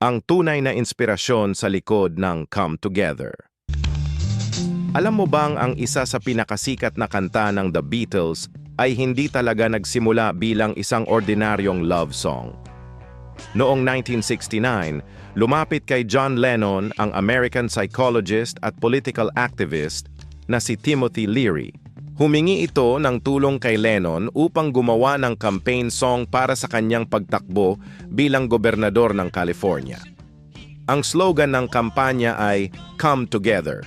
ang tunay na inspirasyon sa likod ng Come Together. Alam mo bang ang isa sa pinakasikat na kanta ng The Beatles ay hindi talaga nagsimula bilang isang ordinaryong love song? Noong 1969, lumapit kay John Lennon ang American psychologist at political activist na si Timothy Leary. Humingi ito ng tulong kay Lennon upang gumawa ng campaign song para sa kanyang pagtakbo bilang gobernador ng California. Ang slogan ng kampanya ay Come Together.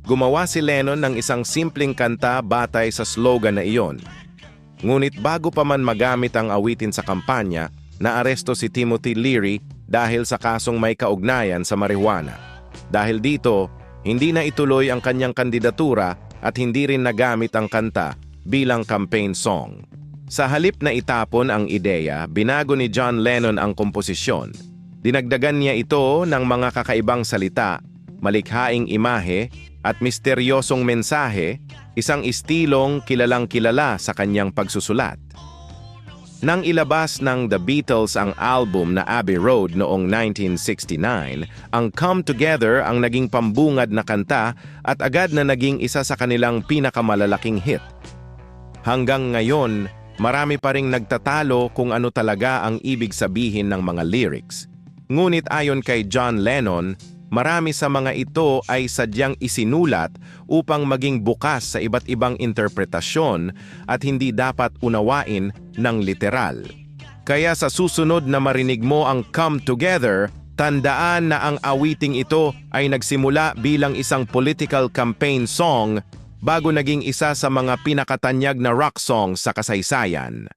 Gumawa si Lennon ng isang simpleng kanta batay sa slogan na iyon. Ngunit bago pa man magamit ang awitin sa kampanya, naaresto si Timothy Leary dahil sa kasong may kaugnayan sa marijuana. Dahil dito, hindi na ituloy ang kanyang kandidatura at hindi rin nagamit ang kanta bilang campaign song. Sa halip na itapon ang ideya, binago ni John Lennon ang komposisyon. Dinagdagan niya ito ng mga kakaibang salita, malikhaing imahe, at misteryosong mensahe, isang istilong kilalang-kilala sa kanyang pagsusulat. Nang ilabas ng The Beatles ang album na Abbey Road noong 1969, ang Come Together ang naging pambungad na kanta at agad na naging isa sa kanilang pinakamalalaking hit. Hanggang ngayon, marami pa ring nagtatalo kung ano talaga ang ibig sabihin ng mga lyrics. Ngunit ayon kay John Lennon, marami sa mga ito ay sadyang isinulat upang maging bukas sa iba't ibang interpretasyon at hindi dapat unawain ng literal. Kaya sa susunod na marinig mo ang Come Together, tandaan na ang awiting ito ay nagsimula bilang isang political campaign song bago naging isa sa mga pinakatanyag na rock song sa kasaysayan.